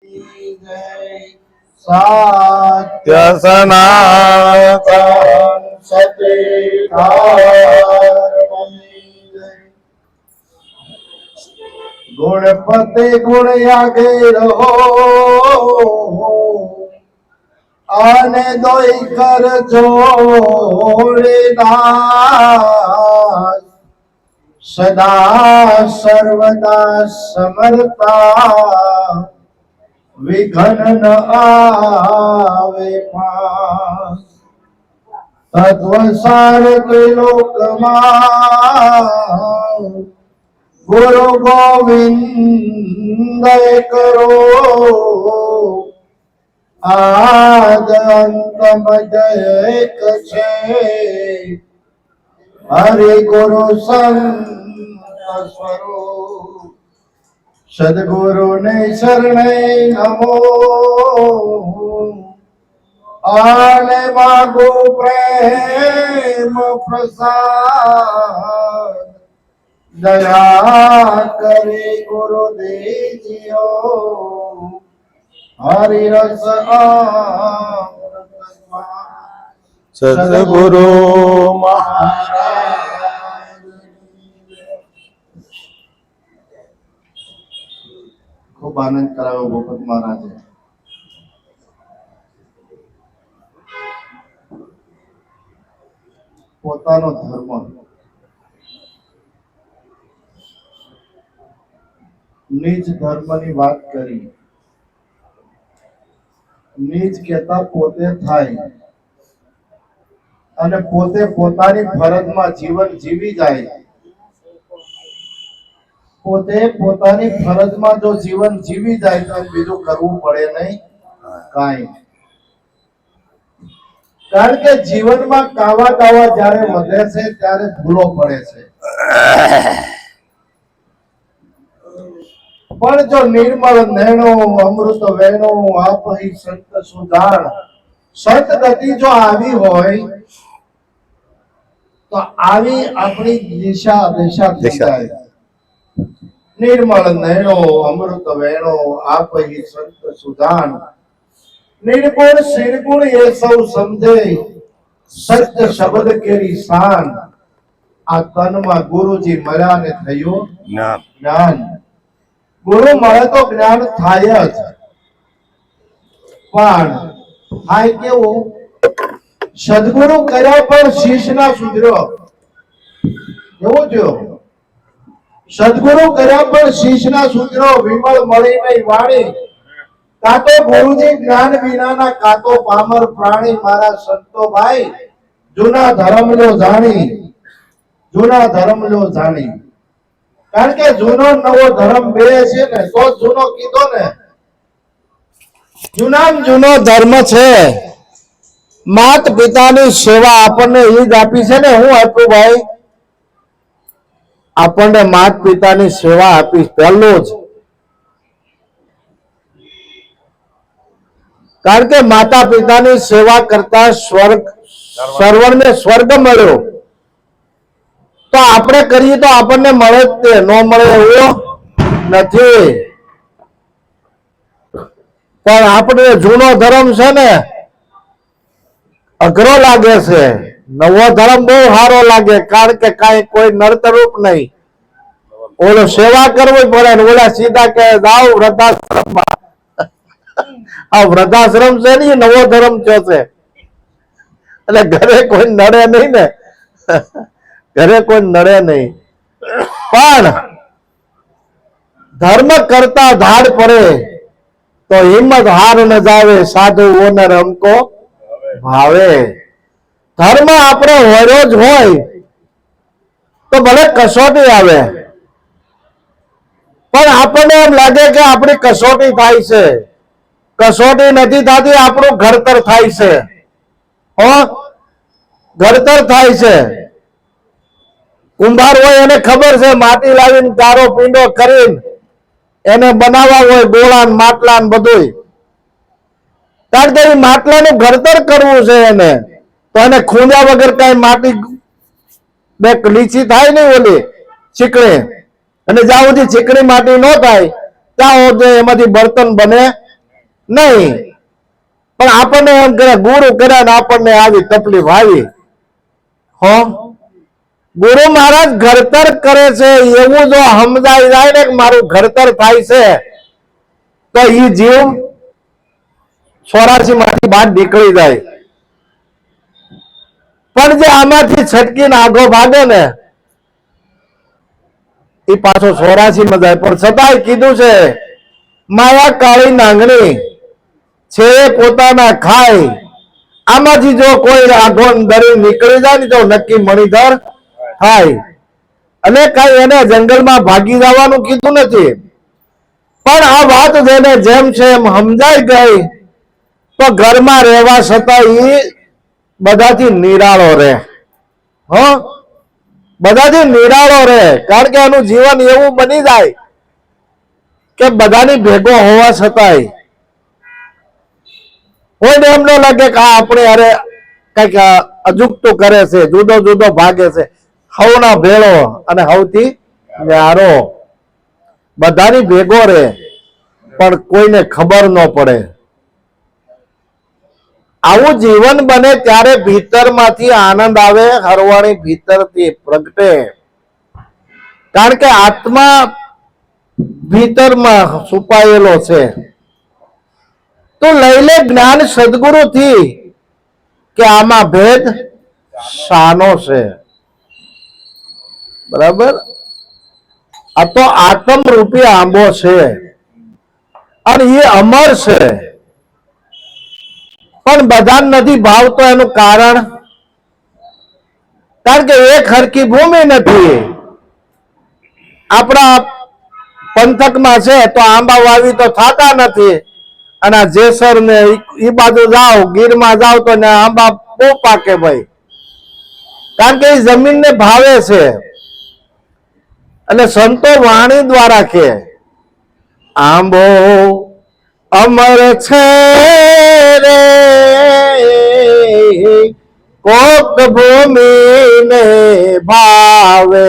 સત્ય સનાતન સતી ગુણપતિ ગુણ આગે રહો અને દોઈ કર જોડીદાસ સદા સર્વદા સમરતા વિઘન ન આવે પાસ તત્વસાર ત્રિલોકમાં ગુરુ ગોવિંદ કરો આદ અંતમ એક છે હરિ ગુરુ સંત સ્વરૂપ સદગુરુ ને શરણે નમો આને માગો પ્રેમ પ્રસાદ દયા કરે ગુરુદેવજીઓ હરિ રસ સદગુરુ મહારાજ ખૂબ આનંદ કરાવ્યો ભૂપત મહારાજે. પોતાનો ધર્મ નિજ ધર્મની વાત કરી. નિજ કહેતા પોતે થાય અને પોતે પોતાની ફરજમાં જીવન જીવી જાય. પોતે પોતાની ફરજમાં જો જીવન જીવી જાય તો બીજું કરવું પડે નહીં કાંઈ. કારણ કે જીવનમાં કાવા કાવા જ્યારે વધે છે ત્યારે ભૂલો પડે છે. પણ જો નિર્મળ નેણો અમૃત વેણો આપહી સંત સુધાર સંત ગતિ જો આવી હોય તો આવી આપણી દિશા થઈ જાય. નિર્મળ નયનો અમૃત વેણો આપહી સંત સુધાન નિર્ગુણ શિરગુણ એ સૌ સમજે સત્ય શબ્દ કેરી શાન. આ તનમાં ગુરુજી મળ્યા ને થયું જ્ઞાન. ગુરુ મળે તો જ્ઞાન થાય જ, પણ થાય કેવું? સદગુરુ કર્યા પણ શીશ ના સુધર્યો એવું થયું. સદગુરુ કર્યા પણ શીશ ના સુધર્યો વિમળ મળી નહીં વાણી. કાતો ગુરુજી જ્ઞાન વિનાના કાતો પામર પ્રાણી. મારા સંતો ભાઈ જૂના ધર્મ લો જાણી, જૂના ધર્મ લો જાણી. કારણ કે જૂનો નવો ધર્મ બે છે ને તો જૂનો કીધો ને. જૂનામાં જૂનો ધર્મ છે માત પિતાની સેવા. આપણને એ જ આપી છે ને. હું આપ્યું ભાઈ? આપણને માત પિતાની સેવા આપી પહેલું જ. કારણ કે માતા પિતાની સેવા કરતા સર્વણને સ્વર્ગ મળ્યો. તો આપણે કરીએ તો આપણને મળે જ તે, ન મળે એવું નથી. પણ આપણે જૂનો ધર્મ છે ને અઘરો લાગે છે. નવો ધર્મ બહુ સારો લાગે કારણ કે કાંઈ કોઈ નડતરૂપ નહીં. ઓલો સેવા કરવી પડે ને ઓલા સીધા કે જાઓ વૃદ્ધાશ્રમમાં. આ વૃદ્ધાશ્રમ છે ને એ નવો ધર્મ થયો છે. એટલે ઘરે કોઈ નડે નહીં ને, ઘરે કોઈ નડે નહીં. પણ ધર્મ કરતા ધાડ પડે તો હિંમત હાર ન જાવે સાધુ ઓનર હમકો ભાવે. ધર્મ આપણો હોરો જ હોય તો ભલે કસોટી આવે પણ આપણને એમ લાગે કે આપણી કસોટી થાય છે. કસોટી નથી થતી, આપણું ઘડતર થાય છે. ઘડતર થાય છે. કુંભાર હોય એને ખબર છે માટી લાવીને ગારો પીંડો કરીને એને બનાવવા હોય ગોળા માટલા ને બધું. કારણ કે એ માટલાનું ઘડતર કરવું છે એને, તો એને ખૂંદ્યા વગર કઈ માટી બે લીચી થાય નહીં ઓલી ચીકણી. અને જ્યાં સુધી ચીકણી માટી ન થાય ત્યાં સુધી એમાંથી બર્તન બને નહીં, પણ આપણને એમ કરે ગુરુ કર્યા ને આપણને આવી તકલીફ આવી. હો, ગુરુ મહારાજ ઘડતર કરે છે એવું જો સમજાઈ જાય ને કે મારું ઘડતર થાય છે, તો એ જીવ 84 માંથી બહાર નીકળી જાય. પણ જે આમાંથી છટકીને આગો ભાગે ને એ પાછો 84 માં જાય. પણ છતાંય કીધું છે માયા કાળી નાંગણી છે પોતાના ખાય. આમાંથી જો કોઈ આગો દરી નીકળી જાય ને તો નક્કી મણિધર થાય. અને કઈ એને જંગલમાં ભાગી જવાનું કીધું નથી, પણ આ વાત જેને જેમ છે એમ સમજાઈ ગઈ તો ઘરમાં રહેવા છતાં એ બધાથી નિરાળો રહે. હો, બધાથી નિરાળો રહે, કારણ કે એનું જીવન એવું બની જાય કે બધાની ભેગો હોવા છતાંય કોઈને એમ ન લાગે કે આ આપણે અરે કઈક અજુગતું કરે છે, જુદો જુદો ભાગે છે. હવના ભેળો અને હવથી ન્યારો, બધાની ભેગો રહે પણ કોઈને ખબર ન પડે. આવું જીવન બને ત્યારે ભીતરમાંથી આનંદ આવે, હરવાણી ભીતરથી પ્રગટે. કારણ કે આત્મા ભીતરમાં છુપાયેલો છે. તો લઈ લે જ્ઞાન સદગુરુ થી કે આમાં ભેદ શાનો છે. બરાબર, આ તો આત્મ રૂપી આંબો છે અને એ અમર છે, પણ બધાને નથી ભાવતો. એનું કારણ કે એક હરખી ભૂમિ નથી. આપણા પંથકમાં છે તો આંબા વાવી તો થતા નથી, અને જેસર ને ઈ બાજુ જાઓ, ગીરમાં જાઓ તો ને આંબા બહુ પાકે ભાઈ, કારણ કે એ જમીનને ભાવે છે. અને સંતો વાણી દ્વારા કે આંબો અમર છે રે, કોક ભૂમિ ને ભાવે.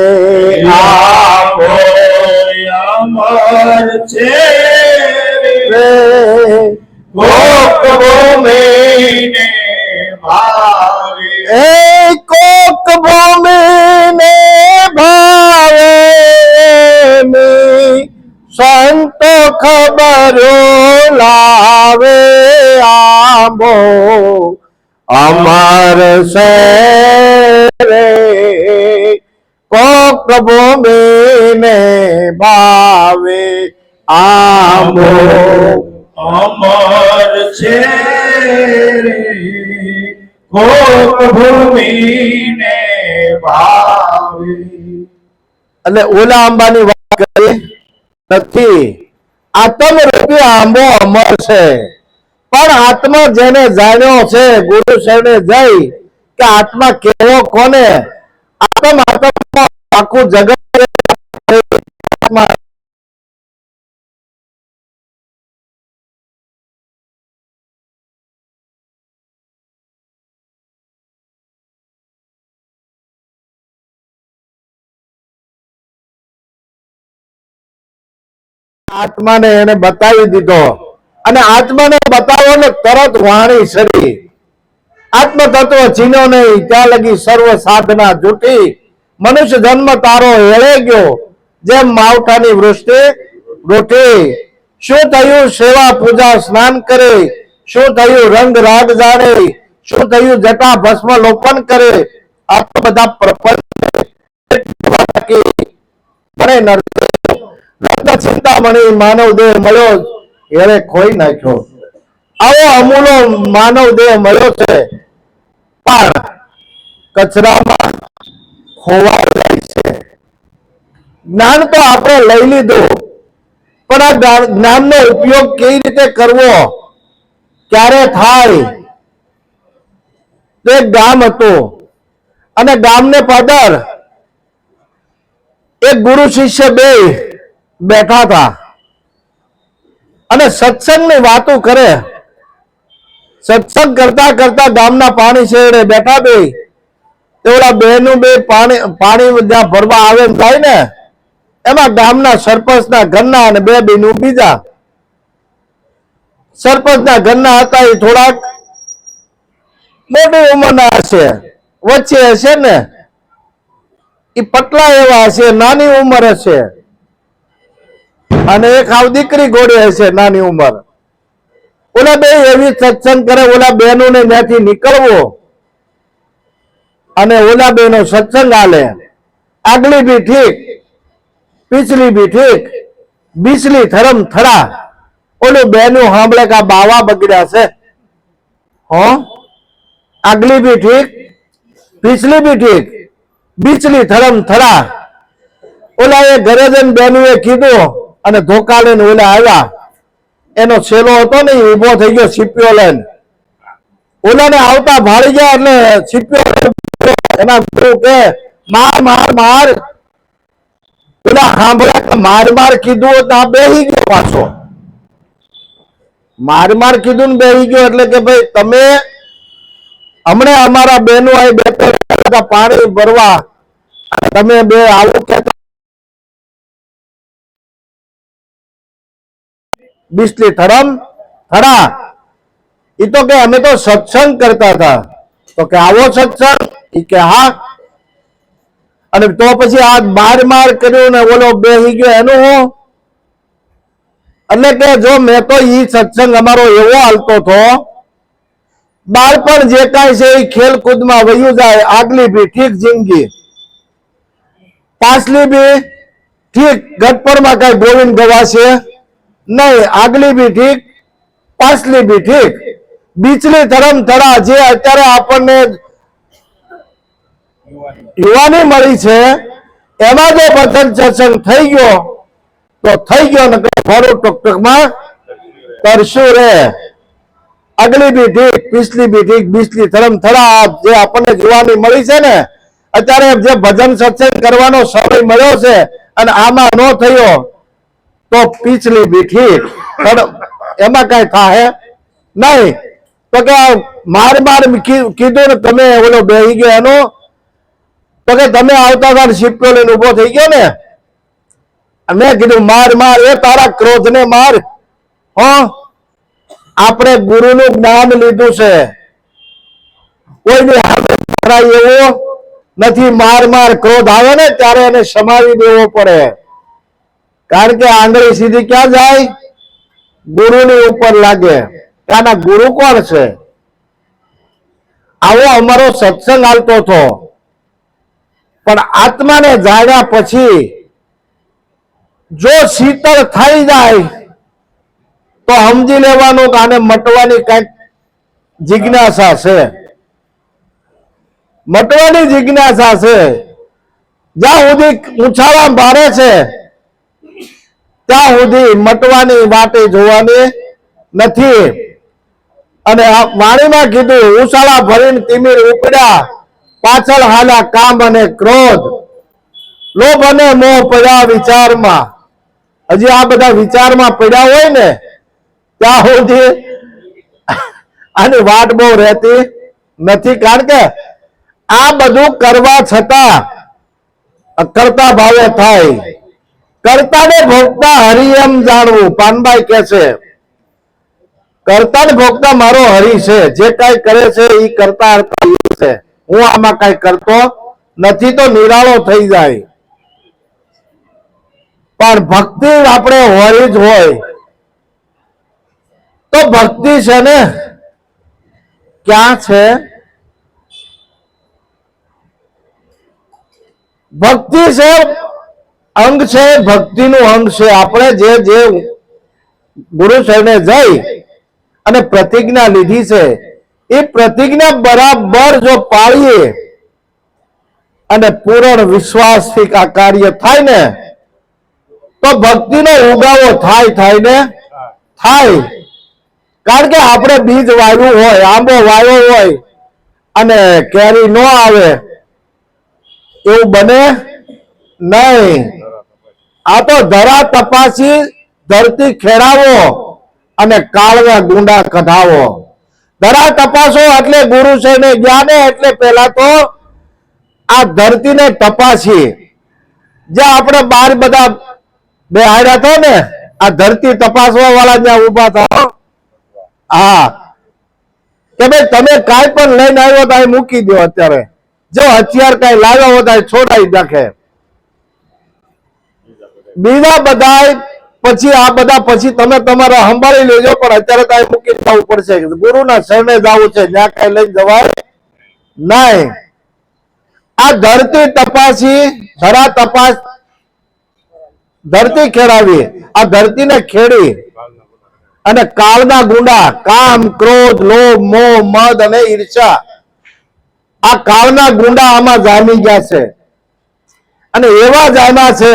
આંબો અમર છે રે, કોક ભૂમિ ને ભાવે. એ કોક ભૂમિ ને ભાવે, સંતો ખબરો લાવે. આંબો અમર છે રે, કોક ભૂમિ ને ભાવે. આંબો અમર છે રે, કોક ભૂમિ ને ભાવે. એટલે ઓલા આંબાની વાત કરી નથી. આત્મ રૂપી આંબો અમર છે, પણ આત્મા જેને જાણ્યો છે, ગુરુ શરણે જઈ કે આત્મા કેવો કોને, આત્મ આખું જગત આત્માને એને બતાવી દીધો, અને આત્માને બતાવો ને તરત વાણી સરી. આત્મ તત્વ ચીનો નહીં ત્યાં લગી સર્વ સાધના જૂઠી. મનુષ્ય જન્મ તારો હેળે ગયો, જેમ માવઠાની વૃષ્ટિ રૂઠી. શું થયું સેવા પૂજા સ્નાન કરે, શું થયું રંગ રાગ જાણે, શું થયું જટા ભસ્મ લોપન કરે. આ તો બધા પ્રપંચ ચિંતામણી માનવ દેહ મળ્યો એને ખોઈ નાખ્યો. આવો અમૂલો માનવ દેહ મળ્યો છે, પણ કચરામાં ખોવાઈ જાય છે. જ્ઞાન તો આપણે લઈ લીધું, પણ આ જ્ઞાનનો ઉપયોગ કેવી રીતે કરવો, ક્યારે થાય. તો એક ગામ હતું, અને ગામને પદર એક ગુરુ શિષ્ય બે બેઠા હતા અને સત્સંગની વાતો કરે. સત્સંગ કરતા કરતા ગામના પાણી શેરડે બેઠા બે, તેવડા બેનું બે પાણી જ્યાં ભરવા આવે થાય ને, એમાં ગામના સરપંચના ઘરના અને બે બેનું બીજા. સરપંચના ઘરના હતા એ થોડાક મોટી ઉંમરના હશે, વચ્ચે હશે ને, એ પતલા એવા હશે, નાની ઉંમર હશે, અને એક આવ દીકરી ઘોડે હશે નાની ઉંમર. ઓલા બે એવી સત્સંગ કરે, ઓલા બહેનોને ત્યાંથી નીકળવો અને ઓલા બેનો સત્સંગ હાલે. આગલી બી ઠીક, પીછલી બી ઠીક, બીસલી થરમ થરા. ઓલું બેનું સાંભળે કે આ બાવા બગડ્યા છે. હો, આગલી બી ઠીક, પીછલી બી ઠીક, બીચલી થરમ થરા. ઓલા એ ઘરે જઈને બેનું એ કીધું અને ધોકા લઈને ઓલા આવ્યા. એનો છેલ્લો હતો ને એ ઉભો થઈ ગયો સીપીઓ લઈને. ઓલાને આવતા ભાળી ગયા એટલે સીપીઓ એના ગુરુ કે માર માર માર. ઓલા સાંભળ્યા કે માર માર કીધું તો આ બેહી ગયો પાછો. માર માર કીધું ને બેહી ગયો એટલે કે ભાઈ તમે હમણાં અમારા બહેનો અહીં બેઠા પાણી ભરવા, તમે બે આવું કહેતા બીસલી થરમ થરા. એ તો કે અમે તો સત્સંગ કરતા હતા. તો કે આવો સત્સંગ? એ કે હા. અને તો પછી આ માર માર કર્યું ને ઓલો બેહી ગયો એનું હું? એટલે કે જો મેં તો ઈ સત્સંગ અમારો એવો હાલતો હતો, બાળપણ જે કાંઈ છે એ ખેલકૂદમાં વયું જાય. આગલી બી ઠીક જિંદગી, પાછલી બી ઠીક, ગટપરમાં કઈ બોલીને ગવાશે નહીં. આગલી બી ઠીક, પાછલી બી ઠીક, બીચલી ધરમ ધરા. જે અત્યારે આપણને યુવાની મળી છે એમાં જો ભજન સત્સંગ થઈ ગયો તો થઈ ગયો, ને ફોડું ટકટકમાં તરશું રે. આગલી બી ઠીક, પીછલી બી ઠીક, બીચલી ધરમ થરા. જે આપણને યુવાની મળી છે ને અત્યારે, જે ભજન સત્સંગ કરવાનો સમય મળ્યો છે અને આમાં ન થયો તો પીછલી બી ઠીક, એમાં કઈ થાય નહીં. તો કે માર માર કીધું ને તમે ઓલો બેહી ગયો એનો? તો કે તમે આવતા હતા શીપ્યો લઈને ઉભો થઈ ગયો ને, મેં કીધું માર માર, એ તારા ક્રોધ ને માર. હો, આપણે ગુરુનું જ્ઞાન લીધું છે, કોઈની હાથે એવો નથી. માર માર ક્રોધ આવે ને ત્યારે એને સમાવી દેવો પડે. કારણ કે આંગળી સીધી ક્યાં જાય? ગુરુની ઉપર લાગે. આના ગુરુ કોણ છે? આવો અમારો સત્સંગ હાલતો હતો. પણ આત્માને જાણ્યા પછી જો શીતળ થઈ જાય તો સમજી લેવાનું કે આને મટવાની કઈક જિજ્ઞાસા છે. મટવાની જિજ્ઞાસા છે. જ્યાં સુધી ઉછાળા મારે છે ત્યાં સુધી મટવાની વાટે જોવાની નથી. અને વાણીમાં કીધું, ઉછાળા ભરીને તિમિર ઉપડ્યા, પાછળ હાલા કામ અને ક્રોધ, લોભ અને મોહ પડ્યા વિચારમાં. હજી આ બધા વિચારમાં પડ્યા હોય ને ત્યાં સુધી આની વાટ બહુ રહેતી નથી. કારણ કે આ બધું કરવા છતાં કરતા ભાવે થાય. કરતા ને ભોગતા હરિ એમ જાણવું. પાનભાઈ કે છે કરતા ને ભોગતા મારો હરિ છે, જે કઈ કરે છે એ કરતા છે. હું આમાં કઈ કરતો નથી તો નિરાળો થઈ જાય. પણ ભક્તિ આપણે હોય જ હોય તો ભક્તિ છે ને ક્યાં છે? ભક્તિ છે અંગ છે, ભક્તિનું અંગ છે. આપણે જે ગુરુ સાહેબને જઈ અને પ્રતિજ્ઞા લીધી છે એ પ્રતિજ્ઞા બરાબર જો પાળીએ અને પૂર્ણ વિશ્વાસથી આ કાર્ય થાય ને તો ભક્તિનો ઉગાવો થાય ને થાય. કારણ કે આપણે બીજ વાવ્યું હોય, આંબો વાવ્યો હોય અને કેરી ન આવે એવું બને નહીં. આ તો ધરા તપાસી ધરતી ખેડાવો અને કાળના ગુંડા કઢાવો. ધરા તપાસો એટલે ગુરુ છે ને જ્ઞાને, એટલે પેલા તો આ ધરતીને તપાસી. જ્યાં આપણે બાર બધા બેહાડ્યા હતા ને, આ ધરતી તપાસવા વાળા જ્યાં ઉભા હતા ભાઈ તમે કાંઈ પણ લઈને આવ્યો તો અહીં મૂકી દો. અત્યારે જો હથિયાર કાંઈ લાવ્યો હોય તો અહીં છોડાઈ નાખે. બીજા બધા પછી આ બધા પછી તમે તમારા સંભાળી લેજો, પણ અત્યારે તો અહીં મૂકી જવું પડશે. ગુરુના શરણે જવું છે, ત્યાં કઈ લઈ જવાય નહીં. આ ધરતી તપાસી, ધરા તપાસ, ધરતી ખેડાવી, આ ધરતીને ખેડી અને કાળના ગુંડા કામ, ક્રોધ, લોભ, મોહ, મદ અને ઈર્ષા, આ કાળના ગુંડા આમાં જામી ગયા છે. અને એવા જામ્યા છે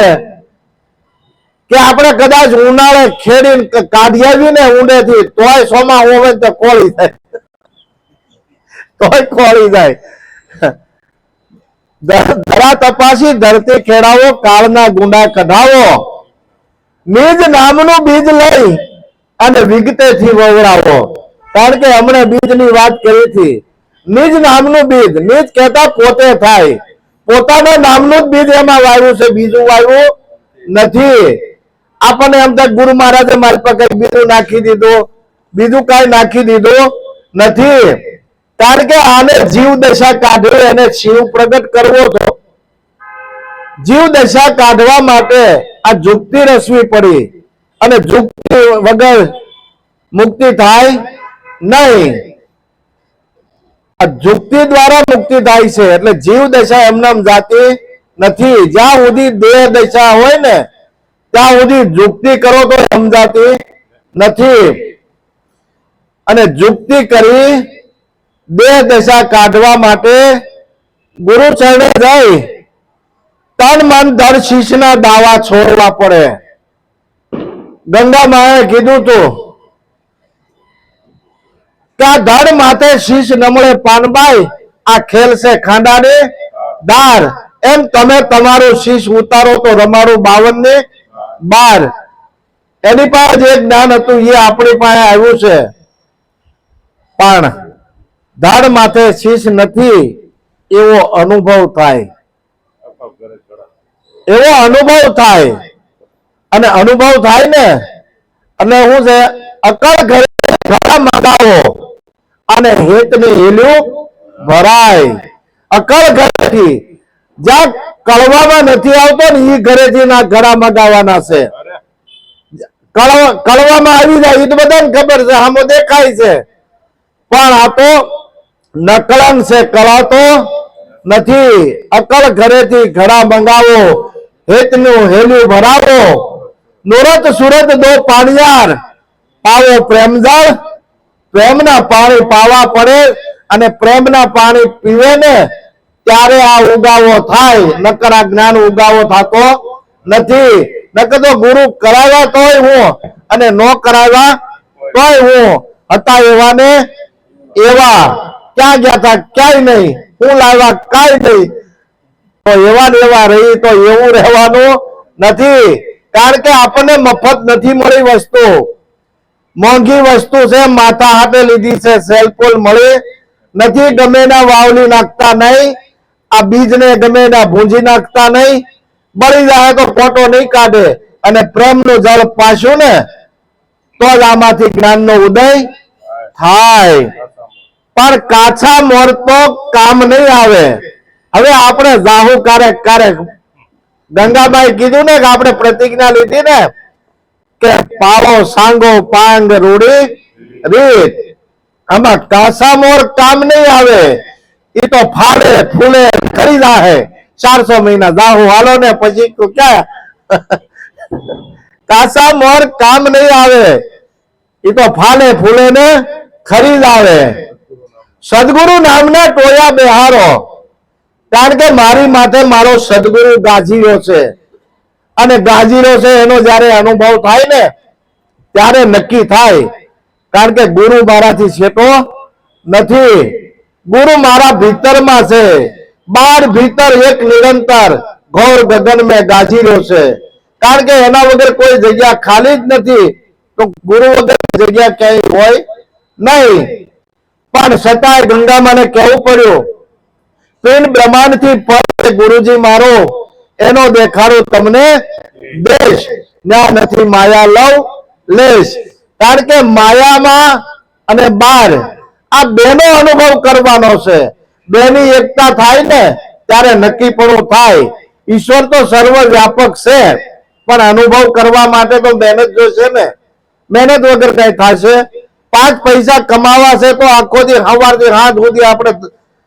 કે આપણે કદાચ ઉનાળે ખેડીને કાઢી આવીને ઊંડેથી તોય સોમાં હોવે તો કોળી જાય, તોય કોળી જાય. ધરા તપાસી, ધરતી ખેડાવો, કાળના ગુંડા કઢાવો, નિજ નામનું બીજ લઈ અને વિગતેથી વવડાવો. કારણ કે હમણાં બીજની વાત કરી હતી. નિજ નામનું બીજ, નિજ કહેતા પોતે થાય, પોતાના નામનું જ બીજ એમાં વાવ્યું છે, બીજું વાવ્યું નથી. આપણને એમ થાય ગુરુ મહારાજે મારી પર કઈ બીજું નાખી દીધું, બીજું કઈ નાખી દીધું નથી. કારણ કે આને જીવ દશા કાઢવી, એને શિવ પ્રગટ કરવો હતો. જીવ દશા કાઢવા માટે આ જુક્તિ રચવી પડી, અને જુક્તિ વગર મુક્તિ થાય નહીં. આ જુક્તિ દ્વારા મુક્તિ થાય છે. એટલે જીવ દશા એમનામ જાતી નથી. જ્યાં સુધી દેહ દશા હોય ને ત્યાં સુધી જુક્તિ કરો તો સમજાતી નથી. અને જુક્તિ કરી દેહ દશા કાઢવા માટે ગુરુ ચરણે જઈ તન મન ધન શીશના દાવા છોડવા પડે. ગંગા માએ કીધું તું કે આ ધડ માથે શીશ નમળે પાનબાઈ, આ ખેલ છે ખાંડાને દાર. એમ તમે તમારું શીશ ઉતારો તો રમાડું 52 ને 12. એની પાસે એક જ્ઞાન હતું, એ આપણી પાસે આવ્યું છે, પણ ધડ માથે શીશ નથી એવો અનુભવ થાય, એવો અનુભવ થાય. અને અનુભવ થાય ને એટલે શું છે, અકળ ઘરે ઘડા મગાવો અને હેતને હેલ્યું ભરાય. અકળ ઘરેથી, જ્યાં કળવામાં નથી આવતો ને એ ઘરેથી ના ઘડા મગાવવાના છે. કળવામાં આવી જાય એ તો બધાને ખબર છે, આમ દેખાય છે, પણ આ તો નકળંગ છે, કળાતો નથી. અકળ ઘરેથી ઘડા મંગાવો, હેતનું હેલ્યું ભરાવો. નુરત સુરત દો પાણિયાર, પાવો પ્રેમ જળ. પ્રેમના પાણી પાવા પડે, અને પ્રેમના પાણી પીવે ને ત્યારે આ ઉગાવો થાય. નકર આ જ્ઞાન ઉગાવો થતો નથી. નકર તો ગુરુ કરાવ્યા તોય હું, અને ન કરાવ્યા તોય હું. હતા એવા ને એવા, ક્યાં ગયા હતા ક્યાંય નહીં, હું લાવ્યા કાંઈ નહીં. તો એવા ને એવા રહી તો એવું રહેવાનું નથી. કારણ કે આપણને મફત નથી મળી વસ્તુ, મોંઘી વસ્તુ છે, માથા હાથે લીધી છે. સેલફોન મળી નથી, ગમે ના વાવલી નાખતા નહીં, આ બીજને ગમે ના ભૂંજી નાખતા નહીં. બળી જાય તો ફોટો નહીં કાઢે, અને પ્રેમનું જળ પાછું ને તો જ આમાંથી જ્ઞાનનો ઉદય થાય. પણ કાચા મોર તો કામ નહીં આવે. હવે આપણે જાહુ ક્યારેક ગંગાબાઈ કીધું ને કે આપણે પ્રતિજ્ઞા લીધી ને કે પાવો સાંગો પાંગ રૂડી રીત. આમાં કાચા મોર કામ નહીં આવે, એ તો ફાડે ફૂલે કરી જાહે. 400 મહિના જાહુ હાલો ને પછી ક્યાં કાચા મોર કામ નહીં આવે, એ તો ફાલે ફૂલે ને ખરી જાવે. સદગુરુ નામના ટોયા બેહારો. કારણ કે મારી માથે મારો સદગુરુ ગાજીરો છે, અને ગાજીરો છે એનો જયારે અનુભવ થાય ને ત્યારે નક્કી થાય. કારણ કે ગુરુ મારાથી છેટો નથી, ગુરુ મારા ભીતરમાં છે. બાર ભીતર એક નિરંતર ઘોર ગગન મેં ગાજીરો છે. કારણ કે એના વગર કોઈ જગ્યા ખાલી જ નથી, તો ગુરુ વગર જગ્યા ક્યાંય હોય નહીં. પણ છતાંય ગંગામાને કહેવું પડ્યું, પિંડ બ્રહ્માંડ થી પર ગુરુજી મારો, એનો દેખાડો તમને દેશ. ત્યાં નથી માયા લવ લેશ. કારણ કે માયામાં અને બાર આ બેનો અનુભવ કરવાનો છે. બેની એકતા થાય ને ત્યારે નક્કીપણું થાય. ઈશ્વર તો સર્વ વ્યાપક છે, પણ અનુભવ કરવા માટે તો મહેનત જોઈશે ને. મહેનત વગર કઈ થશે? 5 પૈસા કમાવા છે તો આખો દી સવારથી રાત સુધી આપણે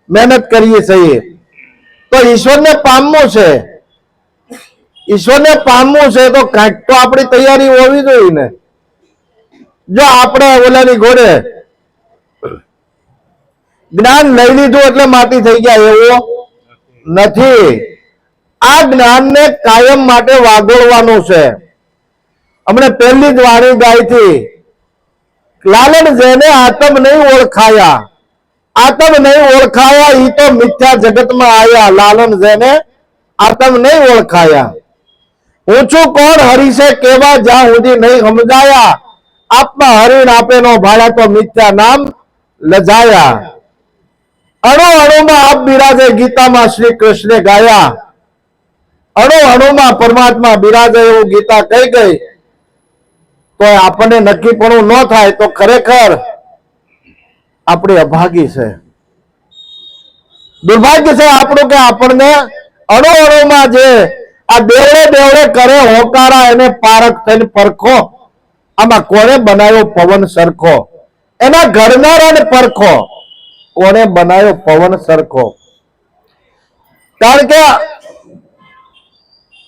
મહેનત કરીએ છીએ. તો ઈશ્વરને પામવું છે, ઈશ્વરને પામવું છે તો કાંઈક તો આપણી તૈયારી હોવી જોઈએ ને. જો આપણે ઓલાની ઘોડે જ્ઞાન લઈ લીધું એટલે માટી થઈ ગયા એવું નથી. આ જ્ઞાનને કાયમ માટે વાગોળવાનું છે. હમણે પહેલી જ વાણી ગાઈ હતી, લાલન જેને આતમ નહીં ઓળખાયા, આતમ નહીં ઓળખાયા ઈ તો મિથ્યા જગતમાં આયા. લાલન જેને આતમ નહીં ઓળખાયા. ઊંચું કોણ હરીશે કેવા જ્યાં સુધી નહીં સમજાયા. આપમાં હરીણ આપે નો ભાળ્યા તો મિથ્યા નામ લજાયા. અણુ અણુમાં આપ બિરાજે ગીતામાં શ્રી કૃષ્ણે ગાયા. અણુ અણુમાં પરમાત્મા બિરાજે એવું ગીતા કહી ગઈ. તો આપણને નક્કીપણું ન થાય તો ખરેખર આપણે અભાગી છે, દુર્ભાગ્ય છે આપણું કે આપણને અણુ અણુમાં જે આ દેવડે દેવડે કરે હોકારા એને પારખ થઈને પરખો. આમાં કોને બનાવ્યો પવન સરખો? એના ઘડનારાને પરખો. કોને બનાવ્યો પવન સરખો? કારણ કે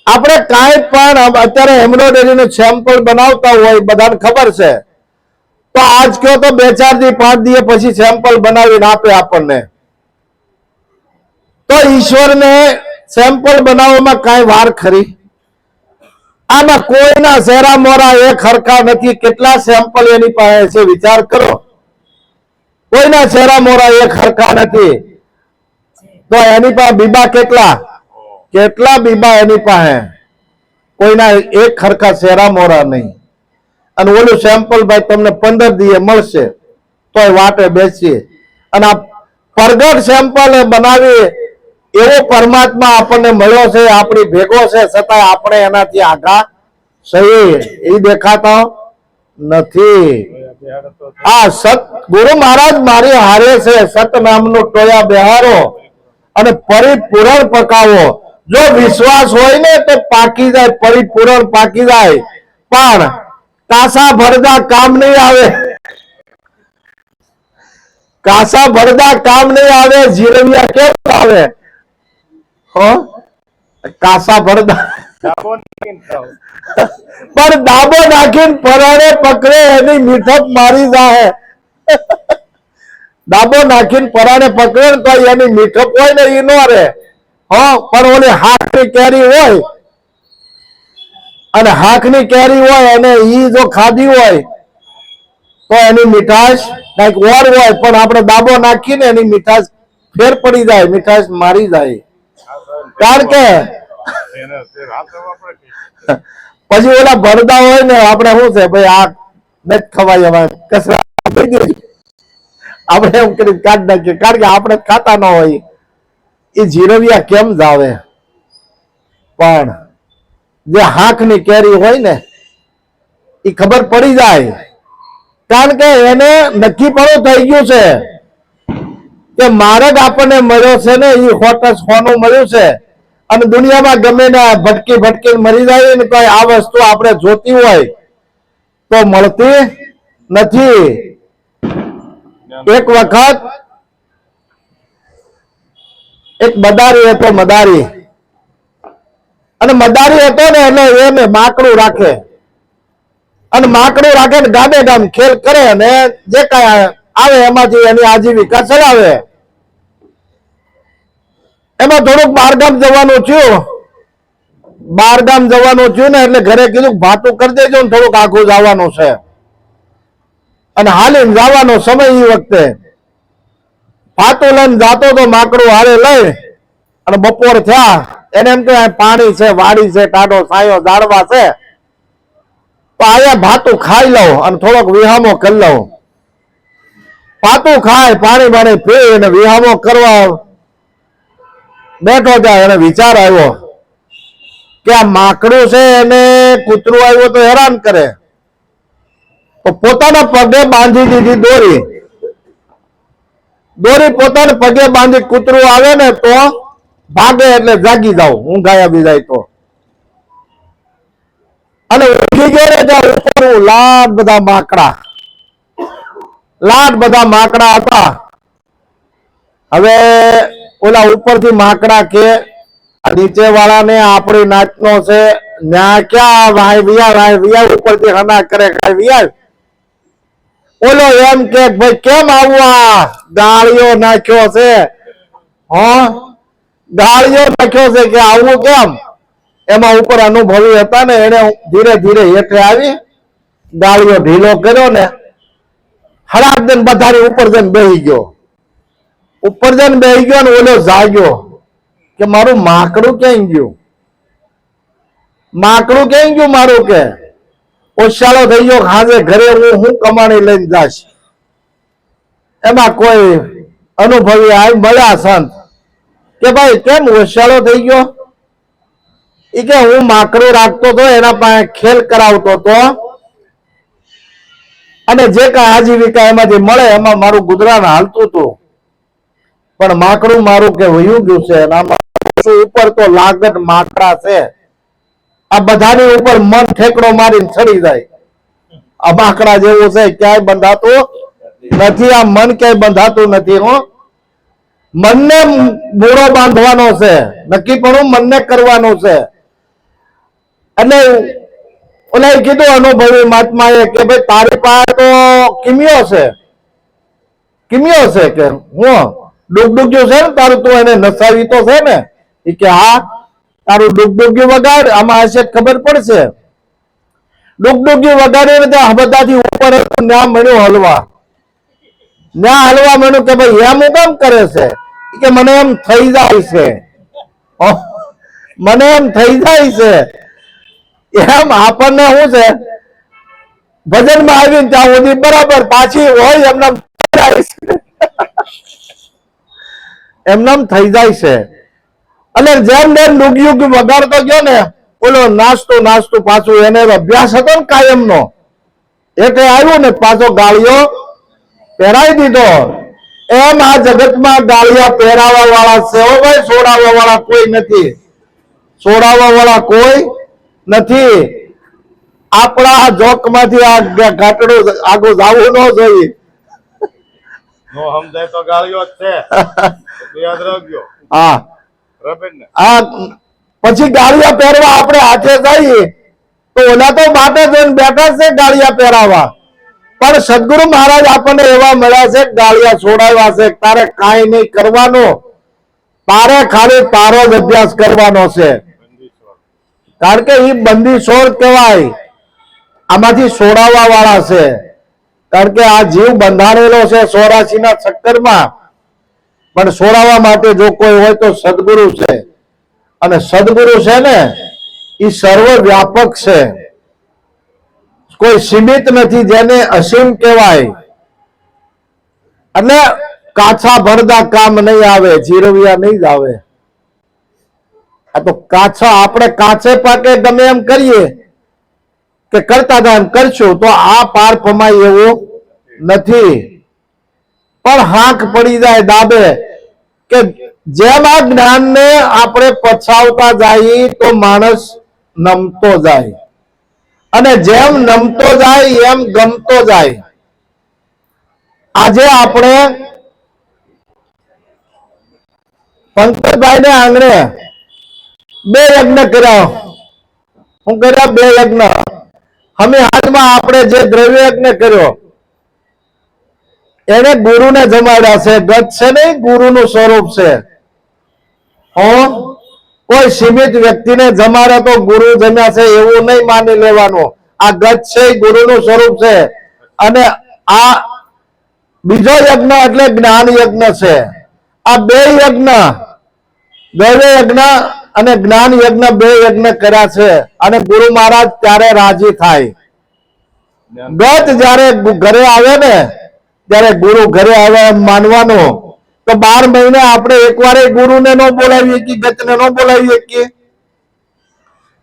આપણે કાંઈ પણ અત્યારે એમ્બ્રોઇડરીનું સેમ્પલ બનાવતા હોય બધાને ખબર છે, તો આજ કયો તો 2-4 દી 5 દી પછી સેમ્પલ બનાવીને આપે આપણને. તો ઈશ્વરને સેમ્પલ બનાવવામાં કાંઈ વાર ખરી? આમાં કોઈના ચહેરા મોરા એક હરખા નથી. કેટલા સેમ્પલ એની પાસે છે વિચાર કરો. કોઈના ચહેરા મોરા એક હરખા નથી. તો એની પાસે બીબા કેટલા કેટલા બીબા એની પાસે. કોઈના એક હરખા ચહેરા મોરા નહીં. અને ઓલું સેમ્પલ ભાઈ તમને 15 દીએ મળશે તોય વાટે બેસીએ. અને આ પ્રગટ સેમ્પલ બનાવી એવો પરમાત્મા આપણને મળ્યો છે, આપણી ભેગો છે, છતાં આપણે એનાથી આઘા સહી એ દેખાતા નથી. આ સત ગુરુ મહારાજ મારી હારે છે. સત નામનું ટોયા બેહારો અને પરિપૂરણ પકાવો. જો વિશ્વાસ હોય ને તો પાકી જાય, પરિપૂરણ પાકી જાય. પણ કાસા ભરદા કામ નહીં આવે, કાસા ભરદા કામ નહીં આવે. જીરવિયા કેમ આવે? કાસા ભરદા પણ દાબો નાખીને પરાણે પકડે એની મીઠપ મારી જાય. દાબો નાખીને પરાણે પકડે ને તો એની મીઠપ હોય ને એ નો રે. પણ ઓલી હાથની કેરી હોય અને હાથની કેરી હોય અને ઈ જો ખાધી હોય તો એની મીઠાશ કઈક ઓર હોય, પણ આપણે દાબો નાખીને એની મીઠાશ ફેર પડી જાય, મીઠાશ મારી જાય. કારણ કે પછી ઓલા ભરદા હોય ને આપણે શું છે ભાઈ આ નથી ખવાય, હવે કચરા આપણે એમ કરી કાઢ નાખીએ. કારણ કે આપણે ખાતા ન હોય. એ જીરવિયા કેમ જાવે? પણ જે હાંકની કેરી હોય ને એ ખબર પડી જાય. કારણ કે એને નક્કીપણું થઈ ગયું છે કે મારે જ આપણને મળ્યો છે ને એ હોટસ હોનું મળ્યું છે. અને દુનિયામાં ગમે ને ભટકી ભટકી મરી જાય ને કોઈ આ વસ્તુ આપણે જોતી હોય તો મળતી નથી. એક વખત એક મદારી હતો, મદારી. અને મદારી હતો ને એટલે એને માકડું રાખે અને માકડું રાખે ને ગામે ગામ ખેલ કરે અને જે કઈ આવે એમાંથી એની આજીવિકા ચલાવે. એમાં થોડુંક બહારગામ જવાનું થયું. બહારગામ જવાનું થયું ને એટલે ઘરે કીધું ભાતું કરી દેજો ને થોડુંક આખું જવાનું છે. અને હાલીને જવાનો સમય એ વખતે ભાતું લઈને જાતો તો માકડું હારે લઈ અને બપોર થયા એને એમ કે પાણી છે, વાડી છે, ટાઢો સાયો ઝાડવા છે, તો આયા ભાતું ખાઈ લઉં અને થોડોક વિહામો કરી લઉં. ભાતું ખાય, પાણી પાણી પી અને વિહામો કરવા બેઠો જાય. એને વિચાર આવ્યો કે આ માકડું છે એને કૂતરું આવ્યું તો હેરાન કરે, તો પોતાના પગે બાંધી દીધી દોરી દોરી પોતાને પગે બાંધી કૂતરું આવે ને તો ભાગે એટલે જાગી જાવ, ઊંઘ આવી જાય તો. અને ઉઠી ગયો ને ત્યાં ઉપર લાડ બધા માકડા હતા. હવે ઓલા ઉપરથી માકડા કે નીચે વાળાને આપણી નાચનો છે, ન્યા ક્યાં ભાઈ વિયા ઉપરથી હના કરે કાંઈ વિયા. ઓલો એમ કે ભાઈ કેમ આવું આ ગાળીઓ નાખ્યો છે, ગાળીઓ નાખ્યો છે કે આવું કેમ. એમાં ઉપર અનુભવી હતા ને એને ધીરે ધીરે હેઠે આવી ગાળીઓ ઢીલો કર્યો ને હળાક દઈને બધાની ઉપર જઈને બેહી ગયો. ઉપર જઈને બેહી ગયો ને ઓલો જાગ્યો કે મારું માકડું ક્યાં ગયું, મારું કે ઓછાળો થઈ ગયો. હાજે ઘરે હું કમાણી લઈને જાશ. એમાં કોઈ અનુભવી આવી મળ્યા સંત કે ભાઈ કેમ ઓછાળો થઈ ગયો. એ કે હું માકડું રાખતો હતો, એના પાસે ખેલ કરાવતો હતો અને જે કાંઈ આજીવિકા એમાંથી મળે એમાં મારું ગુજરાન હાલતું હતું. પણ માકડું મારું કે વયું ગયું છે. ઉપર તો લાગત માકડા છે, આ બધાની ઉપર મન ઠેકડો મારીને ચડી જાય. આ માકડા જેવું છે, ક્યાંય બંધાતું નથી. આ મન ક્યાંય બંધાતું નથી. મનને મૂળો બાંધવાનો છે, નક્કી પણ મનને કરવાનું છે. એટલે ઓલા કીધું અનુભવી મહાત્માએ કે ભાઈ તારી પાસે તો કિમિયો છે કે હું ડુગડુગ્યું છે ને તારું, તું એને નસાવી તો છે ને. એ કે હા તારું ડુગડુગ્યું વગાડ, આમાં હશે ખબર પડશે. ડુગડુગ્યું વગાડીને ત્યાં બધાથી ઉપર ન્યા મળ્યું હલવા મળ્યું કે ભાઈ એમ હું કેમ કરે છે કે મને એમ થઈ જાય છે, એમ આપણને શું છે ભજનમાં આવીને ત્યાં સુધી બરાબર પાછી હોય એમનામ થઈ જાય છે. એટલે જેમ ડુગયુગ વગાડતો ગયો ને ઓલો નાચતું પાછું એને અભ્યાસ હતો ને કાયમનો એટલે આવ્યું ને પાછો ગાળીઓ પહેરાવી દીધો. એમ આ જગતમાં ગાળિયા પહેરાવા વાળા છે ભાઈ, છોડાવવા વાળા કોઈ નથી. આપણા જોક માંથી આ ઘાટડું આગળ જવું ન જોઈએ. નો સમજાય તો ગાળિયો જ છે, યાદ રાખજો. હા, પછી ગાળિયા પહેરવા આપણે હાથે જઈએ તો ઓલા તો માટે જોઈને બેઠા છે ગાળિયા પહેરાવા. પણ સદગુરુ મહારાજ આપણને એવા મળ્યા છે ગાળિયા છોડાવ્યા છે. તારે કાંઈ નહીં કરવાનું, તારે ખાલી તારો જ અભ્યાસ કરવાનો છે. કારણ કે એ બંદી છોડ કહેવાય, આમાંથી છોડાવવા વાળા છે. કારણ કે આ જીવ બંધાણેલો છે 84 ના ચક્કરમાં, પણ છોડાવવા માટે જો કોઈ હોય તો સદગુરુ છે. અને સદગુરુ છે ને એ સર્વ વ્યાપક છે, કોઈ સીમિત નથી, જેને અસીમ કહેવાય. એટલે કાછા ભરદા કામ નહીં આવે, જીરવિયા નહીં જ આવે. આ તો કાછા આપણે કાછે પાકે ગમે એમ કરીએ કે કરતા હતા એમ કરશું તો આ પાર પમાય એવું નથી. પણ હાંક પડી જાય ડાબે કે જેમ આ જ્ઞાનને આપણે પછાવતા જઈએ તો માણસ નમતો જાય, અને જેમ નમતો જાય એમ ગમતો જાય. આજે આપણે પંકજભાઈ ને આંગણે 2 યજ્ઞ કર્યા. હું કર્યા 2 યજ્ઞ. અમે હાથમાં આપણે જે દ્રવ્ય યજ્ઞ કર્યો એને ગુરુને જમાડ્યા છે. ગત છે નહીં, ગુરુનું સ્વરૂપ છે. કોઈ સીમિત વ્યક્તિને જમાડે તો ગુરુ જમ્યા છે એવું નહીં માની લેવાનું. આ ગત છે ગુરુનું સ્વરૂપ છે. અને આ બીજો યજ્ઞ એટલે જ્ઞાન યજ્ઞ છે. આ 2 યજ્ઞ, દ્રવ્ય યજ્ઞ અને જ્ઞાન યજ્ઞ 2 યજ્ઞ કર્યા છે. અને ગુરુ મહારાજ ત્યારે રાજી થાય. ગત જયારે ઘરે આવે ને ત્યારે ગુરુ ઘરે આવે એમ માનવાનું. તો 12 મહિને આપણે એકવાર ગુરુને ન બોલાવીએ કે ગતને ન બોલાવીએ કે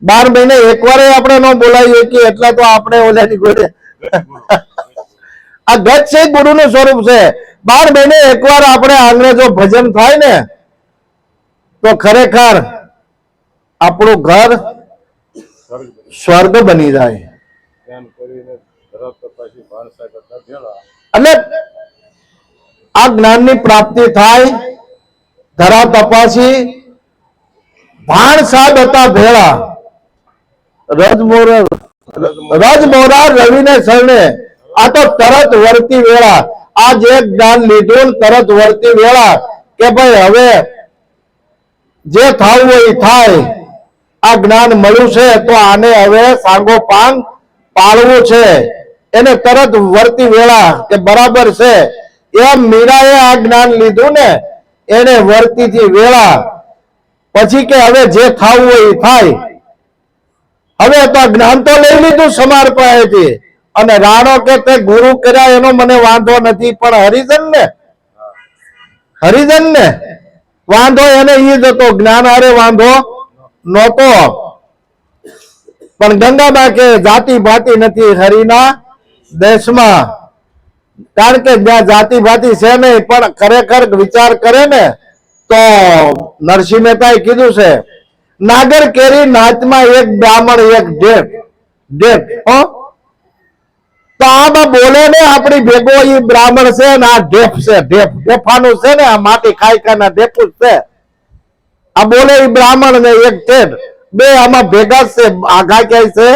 12 મહિને એકવાર આપણે ન બોલાવીએ કે એટલા તો આપણે ઓલાની ઘરે આ ગત છે ગુરુનું સ્વરૂપ છે. 12 મહિને એકવાર આપણે આંગણે જો ભજન થાય ને તો ખરેખર આપણું ઘર સ્વર્ગ સ્વર્ગ બની જાય. ધ્યાન કરીને ધરત તપાસી ભાણસા કરતા ભેળા એટલે આ જ્ઞાનની પ્રાપ્તિ થાય. ધરા તપાસી ભાણસા હતા ભેળા, રજમોરા રવિને શરણે. આ તો તરત વર્તી વેળા. આ જે જ્ઞાન લીધું ને તરત વર્તી વેળા કે ભાઈ હવે જે થવું હોય એ થાય. આ જ્ઞાન મળ્યું છે તો આને હવે સાંગો પાંગ પાળવું છે. એને તરત વર્તી વેળા કે બરાબર છે. એમ મીરાએ આ જ્ઞાન લીધું ને એને વર્તીથી વેળા. પછી કે હવે જે થવું હોય એ થાય. હવે તો જ્ઞાન તો લઈ લીધું સમાર પાસેથી, અને રાણો કે તે ગુરુ કર્યા એનો મને વાંધો નથી, પણ હરિજન ને વાંધો એને ઈ જ હતો, જ્ઞાન હારે વાંધો નહોતો. પણ ગંગાબા કે જાતિ ભાતિ નથી હરિના દેશમાં. કારણ કે જ્યાં જાતિ ભાતિ છે નહીં, પણ ખરેખર વિચાર કરે ને તો નરસિંહ મહેતાએ કીધું છે નાગર કેરી નાચમાં એક બ્રાહ્મણ એક ઢેપ. તો આમાં બોલે ને આપણી ભેગો ઈ બ્રાહ્મણ છે ને આ ઢેપ છે. ઢેફાનું છે ને આ માટી ખાઈ ખાના ઢેફું છે. આ બોલે ઈ બ્રાહ્મણ ને એક ઢેપ, બે આમાં ભેગા છે. આઘા ક્યાંય છે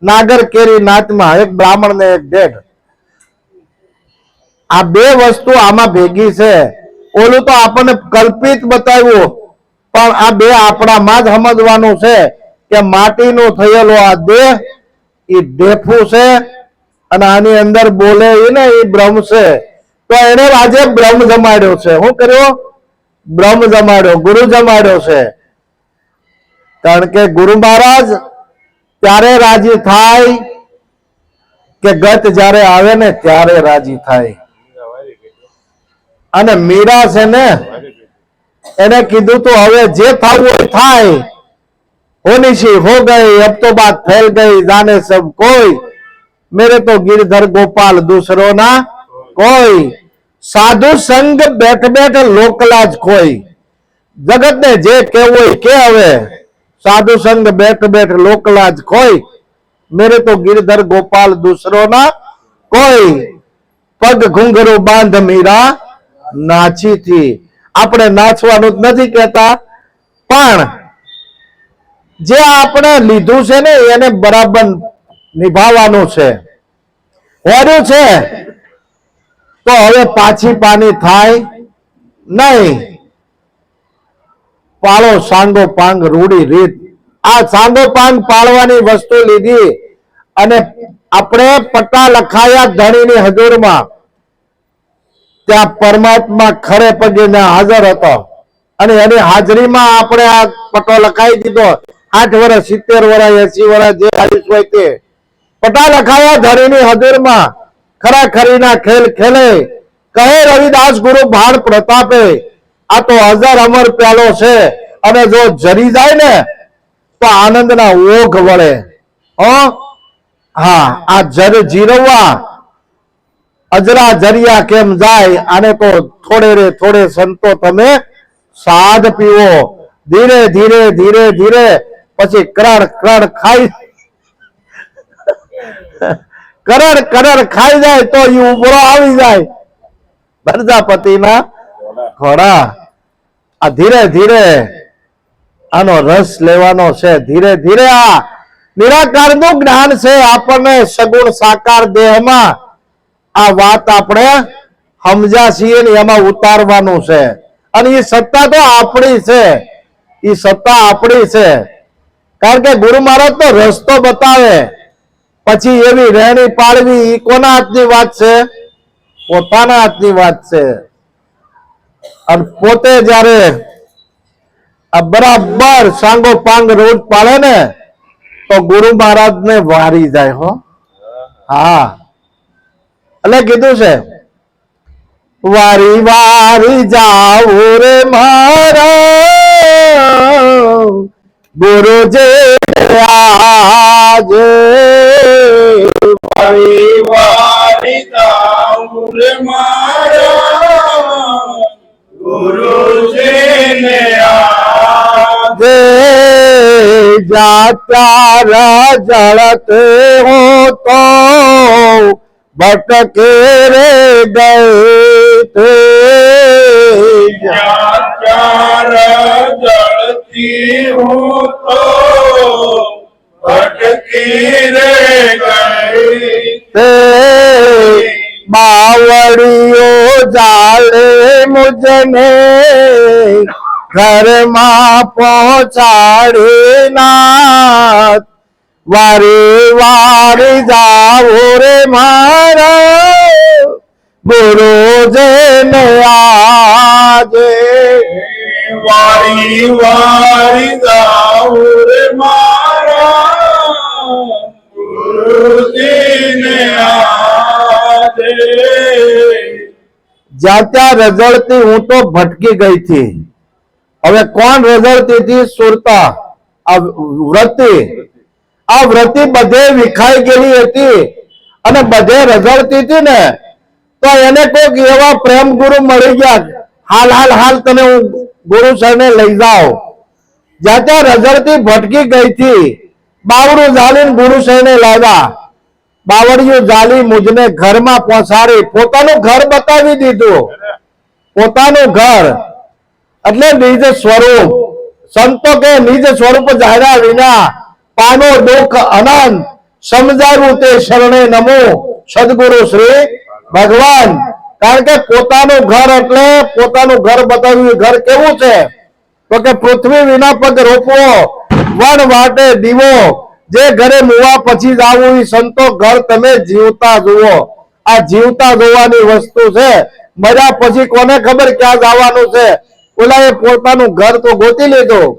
નાગર કેરી નાચમાં એક બ્રાહ્મણ ને એક ઢેપ. આ બે વસ્તુ આમાં ભેગી છે. ઓલું તો આપણને કલ્પિત બતાવ્યું, પણ આ બે આપણામાં જ સમજવાનું છે કે માટીનું થયેલું આ દેહ એ ઢેફું છે, અને આની અંદર બોલે ને એ બ્રહ્મ છે. તો એને આજે બ્રહ્મ જમાડ્યો છે. શું કર્યો? બ્રહ્મ જમાડ્યો, ગુરુ જમાડ્યો છે. કારણ કે ગુરુ મહારાજ ત્યારે રાજી થાય કે ગત જ્યારે આવે ને ત્યારે રાજી થાય. અને મીરા છે ને એને કીધું તો હવે જે થવું હોય થાય. होनी सी हो गई अब तो बात फैल गई जाने सब कोई, मेरे तो गिरधर गोपाल दूसरो ना कोई, साधु संग बैठ बैठ लोकलाज कोई. जगत ने जे केवो के हवे साधु संग बैठ बैठ लोकलाज कोई, मेरे तो गिरधर गोपाल दूसरो ना कोई. पग घुंघरू बांध मीरा नाची थी. આપણે નાચવાનું જ નથી કહેતા, પણ જે આપણે લીધું છે ને એને બરાબર નિભાવવાનું છે. હોર્યું છે તો હવે પાછી પાની થાય નહીં. પાળો સાંગો પાંગ રૂડી રીત. આ સાંગો પાંગ પાળવાની વસ્તુ લીધી અને આપણે પટ્ટા લખાયા ધણીની હજુરમાં. ત્યાં પરમાત્મા ખરે પગે હાજર હતો, અને એની હાજરીમાં આપણે આ પટ્ટો લખાઈ દીધો. 8 વર્ષ 70 વર્ષ 80 વર્ષ જે આયુષ હોય તે પટ્ટા લખાયા ધણીની હજુરમાં. ખરા ખરીના ખેલ ખેલે કહે રવિદાસ ગુરુ ભાણ પ્રતાપે. આ તો હજાર અમર પ્યાલો છે, અને જો જરી જાય ને તો આનંદના ઓઘ વળે. હા, આ જર જીરવા અજરા જરિયા કેમ જાય. આને તો થોડે રે થોડે સંતો તમે સાદ પીવો. ધીરે ધીરે ધીરે ધીરે પછી કરડ કરડ ખાઈ કરડ ખાઈ જાય તો એ ઉભરો આવી જાય પ્રજાપતિના ઘોડા. આ ધીરે ધીરે આનો રસ લેવાનો છે. ધીરે ધીરે આ નિરાકારનું જ્ઞાન છે. આપણને સગુણ સાકાર દેહમાં આ વાત આપણે સમજ્યા છીએ ને એમાં ઉતારવાનું છે. અને એ સત્તા તો આપણી છે, એ સત્તા આપણી છે. કારણ કે ગુરુ મહારાજ તો રસ્તો બતાવે, પછી એવી રહેણી પાળવી એ કોના હાથની વાત છે? પોતાના હાથની વાત છે. અને પોતે જયારે આ બરાબર સાંગો પાંગ રોજ પાળે ને તો ગુરુ મહારાજ ને વારી જાય. હો, હા, એટલે કીધું છે વારી વારી જાવ રે મારા ગુરુજી આજ. વારી વારી જાવ રે મારા ગુરુજીને જે જાત્યા જળતે હો તો ભટકે રે ગए थे ચાર જળતી હું તો ભટકી રે ગઈ તે બાવળીઓ જાળે મુજને ઘરમાં પહોંચાડી નાથ વારી વારી જાઓ રે મારા ગુરુજીને આજે વારી વારી જાઉં રે મારા ગુરુજીને આજે જ્યાં ત્યાં રઝળતી હું તો ભટકી ગઈ થી હવે કોણ રઝળતી હતી સુરતા આ વ્રતી બધે વિખાઈ ગયેલી હતી અને બધે રઝળતી હતી ને તો એને કોઈક એવા પ્રેમ ગુરુ મળી ગયા હાલ તને હું ગુરુ સરને લઈ જાઓ જ્યાં ત્યાં રઝળતી ભટકી ગઈ થી બાવડું ઝાલીને ગુરુ સરને લાવ્યા બાવળિયું ઝાલી મુજને ઘરમાં પહોંચાડી પોતાનું ઘર બતાવી દીધું પોતાનું ઘર એટલે નિજ સ્વરૂપ સંતો કે નિજ સ્વરૂપ જાણ્યા વિના પાનો દુઃખ અનંત સમજાવ્યું તે શરણે નમો સદગુરુ શ્રી ભગવાન કારણ કે પોતાનું ઘર એટલે પોતાનું ઘર બતાવ્યું ઘર કેવું છે તો કે પૃથ્વી વિના પગ રોપવો વન વાટે દીવો જે ઘરે મુવા પછી જ આવું એ સંતો ઘર તમે જીવતા જુઓ આ જીવતા જોવાની વસ્તુ છે મજા પછી કોને ખબર ક્યાં જવાનું છે ઓલા એ પોતાનું ઘર તો ગોતી લીધું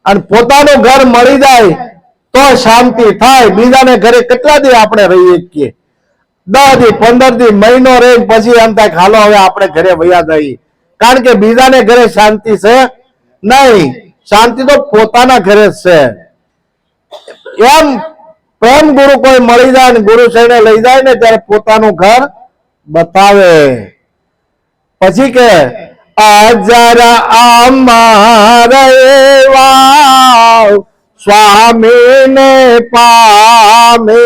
અને પોતાનું ઘર મળી જાય તો શાંતિ થાય બીજાને ઘરે કેટલા દી આપણે રહીએ છીએ 10 દી 15 દી મહિનો રહી પછી એમ થાય હાલો હવે આપણે ઘરે વયા જઈએ કારણ કે બીજાને ઘરે શાંતિ છે નહીં શાંતિ તો પોતાના ઘરે જ છે એમ પ્રેમ ગુરુ કોઈ મળી જાય ને ગુરુ સાહેબ લઈ જાય ને ત્યારે પોતાનું ઘર બતાવે પછી કે અજર અમારે વાવ સ્વામીને પામે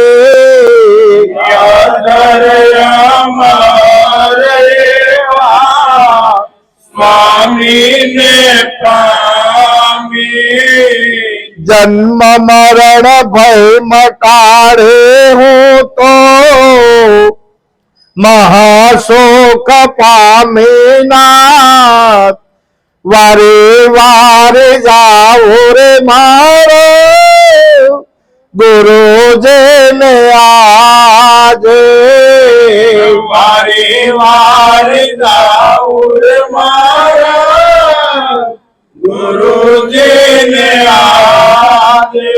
સ્વામીને પામી જન્મ મરણ ભય મટાડે હું તો મહાશોક પામીનાથ વારે વારે જાઓ રે મારો ગુરુજીને આજે વારી વારી જાઉં રે મારા ગુરુજીને આજે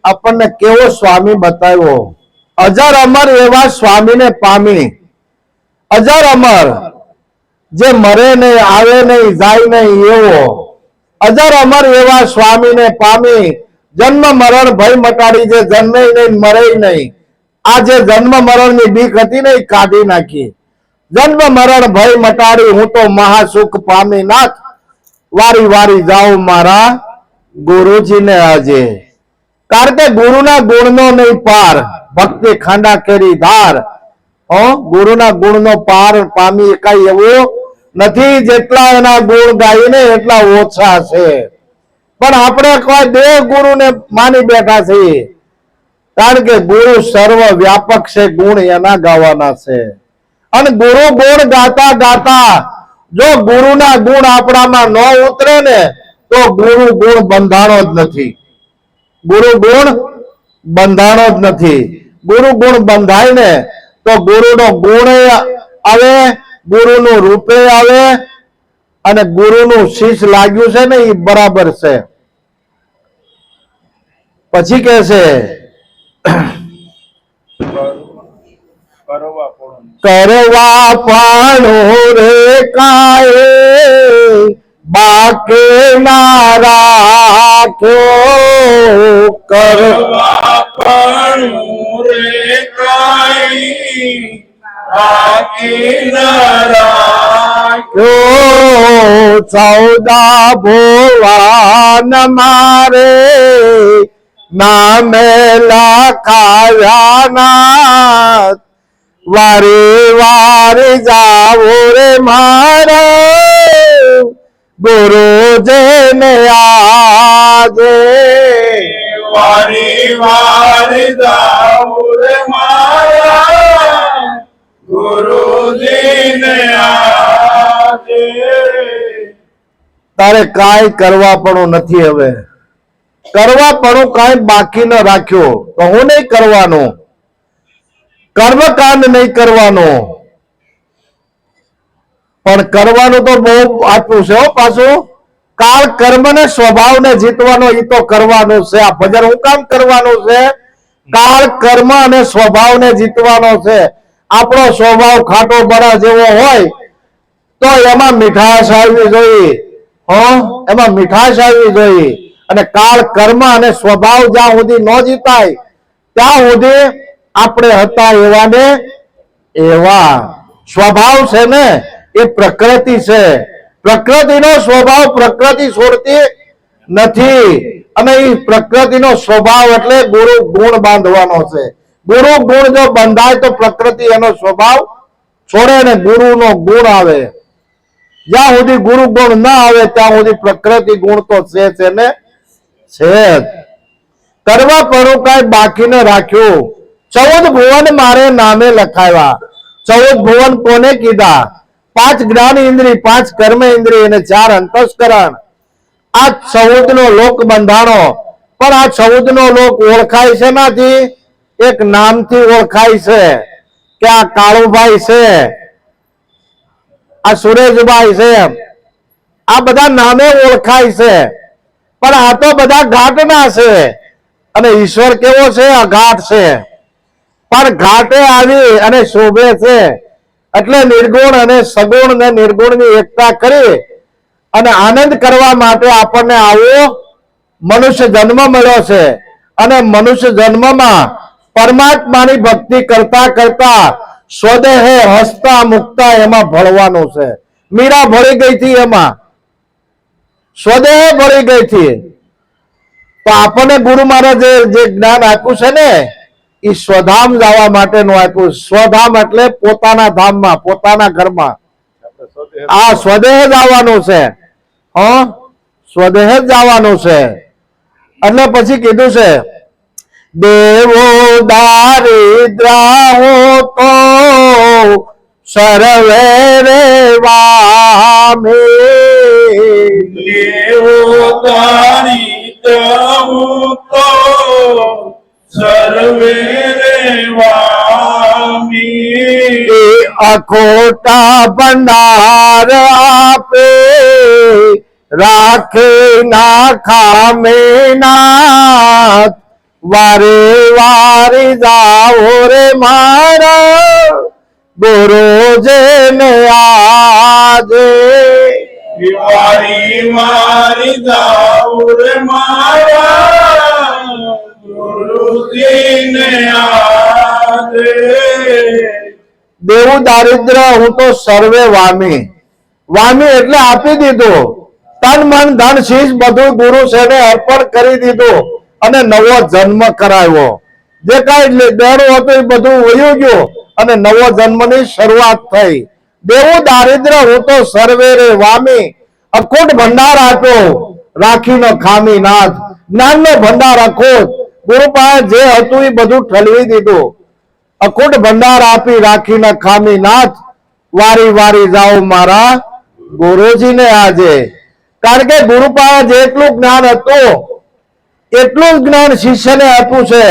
આપણને કેવો સ્વામી બતાવ્યો અજર અમર એવા સ્વામીને પામી અજર અમર જે મરે નહીં આવે નહીં જાય નહીં એવો અજર અમર એવા સ્વામીને પામી જન્મ મરણ ભય મટાડી જે જન્મે નહીં મરે નહીં આ જે જન્મ મરણની બીક હતી ને એ કાઢી નાખી જન્મ મરણ ભય મટાડી હું તો મહાસુખ પામી નાથ વારી વારી જાઉં મારા ગુરુજીને આજે કારણ કે ગુરુના ગુણનો નહીં પાર ભક્તિ ખાંડા કેરી ધાર ગુરુના ગુણનો પાર પામી એકાય એવું નથી જેટલા એના ગુણ ગાઈને એટલા ઓછા છે પણ આપણે કોઈ દેવ ગુરુને માની બેઠા છીએ કારણ કે ગુરુ સર્વ વ્યાપક છે ગુણ એના ગાવાના છે અને ગુરુ ગુણ ગાતા ગાતા જો ગુરુના ગુણ આપણામાં ન ઉતરે ને તો ગુરુ ગુણ બંધાણો જ નથી ગુરુ ગુણ બંધાણો જ નથી ગુરુ ગુણ બંધાય ને તો ગુરુનો ગુણ આવે ગુરુનું રૂપે આવે અને ગુરુનું શીશ લાગ્યું છે ને એ બરાબર છે પછી કે છે કરવા પાણું રે કાય બાકે ના રાખ્યો કરવા પાણું રે કાઈ બાકી ન રાખ્યો. જો ચૌદા ભુવન મારે નામે લખાવ્યા નાથ, વારે વારે જાવો રે મારા ગુરુજીને આજે. વારી વારી જાઉં રે મારા ગુરુજીને આજે. તારે કાંઈ કરવા પણ નથી, હવે કરવા પણ કાંઈ બાકી ન રાખ્યો. તો હું નહીં કરવાનું, કર્મકાંડ નહીં કરવાનું, પણ કરવાનું તો બહુ આટલું છે હો. પાછું કાળ કર્મ ને સ્વભાવ ને જીતવાનો એ તો કરવાનું છે. આ ભજન હું કામ કરવાનું છે? કાળ કર્મ અને સ્વભાવ ને જીતવાનો છે. આપણો સ્વભાવ ખાટો બરા જેવો હોય તો એમાં મીઠાશ આવવી જોઈએ. એમાં મીઠાશ આવવી જોઈએ. અને કાળ કર્મ અને સ્વભાવ જ્યાં સુધી ન જીતાય ત્યાં સુધી આપણે હતા એવા ને એવા. સ્વભાવ છે ને એ પ્રકૃતિ છે. પ્રકૃતિનો સ્વભાવ પ્રકૃતિ છોડતી નથી. અને એ પ્રકૃતિનો સ્વભાવ એટલે ગુરુ ગુણ બાંધવાનો છે. ગુરુ ગુણ જો બંધાય તો પ્રકૃતિ એનો સ્વભાવ છોડે ને ગુરુનો ગુણ આવે. જ્યાં સુધી ગુરુ ગુણ ના આવે ત્યાં સુધી પ્રકૃતિ ગુણ તો છે ને છે. કરવા પણ કઈ બાકી ન રાખ્યું. 14 ભુવન મારે નામે લખાવ્યા. 14 ભુવન કોને કીધા? 5 જ્ઞાન ઇન્દ્રિય, 5 કર્મ ઇન્દ્રિય અને 4 અંતસ્કરણ. આ 14 નો લોક બંધાણો. પણ આ 14 નો લોક ઓળખાય છે નથી? એક નામથી ઓળખાય છે કે આ કાળુભાઈ છે, આ સુરેશભાઈ છે, આ બધા નામે ઓળખાય છે. પણ આ તો બધા ઘાટના છે. અને ઈશ્વર કેવો છે? અઘાટ છે. પણ ઘાટે આવી અને શોભે છે. એટલે નિર્ગુણ અને સગુણ ને નિર્ગુણ ની એકતા કરી અને આનંદ કરવા માટે આપણને આવો મનુષ્ય જન્મ મળ્યો છે. અને મનુષ્ય જન્મમાં પરમાત્માની ભક્તિ કરતા કરતા સ્વદેહે હસતા મુકતા એમાં ભળવાનું છે. મીરા ભળી ગઈ હતી એમાં, સ્વદેહે ભળી ગઈ હતી. તો આપણને ગુરુ મહારાજે જે જ્ઞાન આપ્યું છે ને એ સ્વધામ જવા માટેનું આપ્યું. સ્વધામ એટલે પોતાના ધામમાં, પોતાના ઘરમાં. આ સ્વદેહ જ આવવાનું છે. સ્વદેહ જ આવવાનું છે. એટલે પછી કીધું છે દેવો દારિદ્રા હો તો સર્વે રેવામે. દેવો દારિદ્ર હું તો સર્વે રેવામી. એ અખોટા ભંડાર આપે રાખે ના ખામે નાથ, વારે વારે જાઓ રે મારા ગુરુજીને આજે. વારી વારી જાઉં રે મારા ગુરુજીને આજે. દેવું દારિદ્ર હું તો સર્વે વામી. વામી એટલે આપી દીધું. તન મન ધન શીશ બધું ગુરુ છે અર્પણ કરી દીધું અને નવો જન્મ કરાવ્યો. જે કઈ દેણું હતું એ બધું વયું ગયું અને નવો જન્મની શરૂઆત થઈ. દેવું દારિદ્ર હું તો સર્વે રે વામી. અખૂટ ભંડાર આપ્યો રાખીનો ખામી નાથ. જ્ઞાનનો ભંડાર અખૂટ. ગુરુ પાસે જે હતું એ બધું ઠલવી દીધું. અખૂટ ભંડાર આપી રાખીને ખામી નાથ, વારી વારી જાઓ મારા ગુરુજીને આજે. કારણ કે ગુરુ પાસે જેટલું જ્ઞાન હતું એટલું જ જ્ઞાન શિષ્યને આપ્યું છે.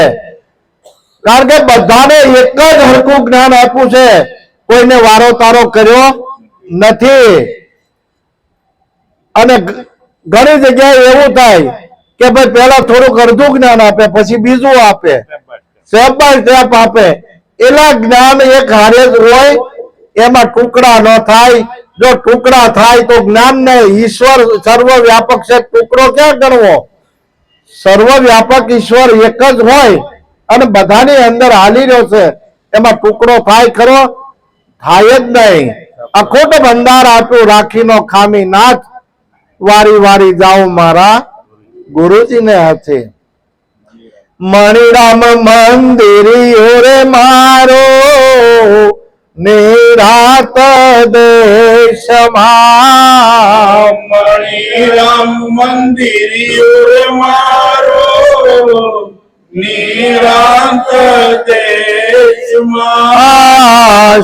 કારણ કે બધાને એક જ હરખું જ્ઞાન આપ્યું છે. કોઈને વારો તારો કર્યો નથી. અને ઘણી જગ્યાએ એવું થાય કે ભાઈ પેલા થોડુંક અડધું જ્ઞાન આપે પછી બીજું આપે, સ્ટેપ બાય સ્ટેપ આપે. એલા જ્ઞાન એક હારે જ હોય એમાં ટુકડા ન થાય. જો ટુકડા થાય તો જ્ઞાન ને ઈશ્વર સર્વ વ્યાપક છે, ટુકડો ક્યાં ગણવો? સર્વ વ્યાપક ઈશ્વર એક જ હોય અને બધાની અંદર હાલી રહ્યો છે. એમાં ટુકડો થાય ખરો? થાય જ નહીં. અખોટ ભંડાર આટલું રાખીનો ખામી નાથ, વારી વારી જાઉં મારા ગુરુજીને હાથે. મણિરામ મંદિરિયો રે મારો નિરાત દેશમાં. મણિરામ મંદિરિયો રે મારો નિરાંત દેશમાં.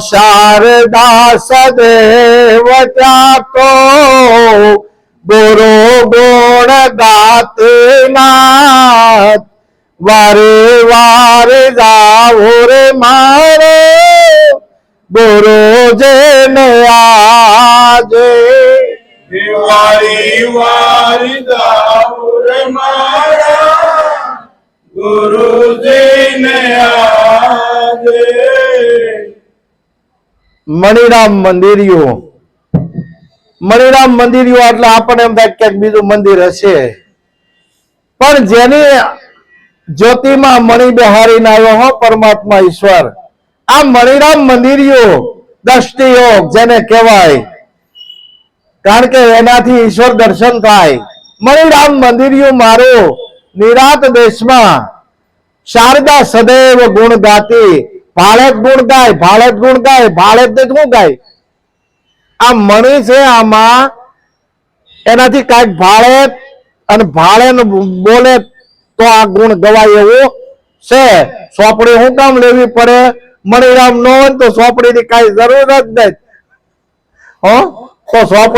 શારદા સદેવ ત્યાં તો ગુરુ ગુણ ગાતે નાથ, વારે વારે જાઓ રે મારે ગુરુજીને આજે. વારી વારી જાઉં રે મારા ગુરુજીને આજે. મણિરામ મંદિરિયો, મણિરામ મંદિરિયો એટલે આપણને એમ થાય ક્યાંક બીજું મંદિર હશે, પણ જેની જ્યોતિમાં મણિ બેહારીને આવ્યો હો પરમાત્મા ઈશ્વર. આ મણિરામ મંદિરિયો દ્રષ્ટિયોગ જેને કહેવાય, કારણ કે એનાથી ઈશ્વર દર્શન થાય. મણિરામ મંદિરિયો મારો નિરાત દેશમાં. શારદા સદૈવ ગુણ ગાતી. ભાળેત ગુણ ગાય, ભાળેત ગુણ ગાય, ભાળેત ને શું ગાય? આ મણિ છે, આમાં એનાથી કાંઈક ભાળેત અને ભાળે ને બોલે તો આ ગુણ ગવાય એવું છે. સોપડી શું કામ લેવી પડે? મણિરામ ન હોય તો સોપડીની કાંઈ જરૂર જ નહીં. તો સોપડી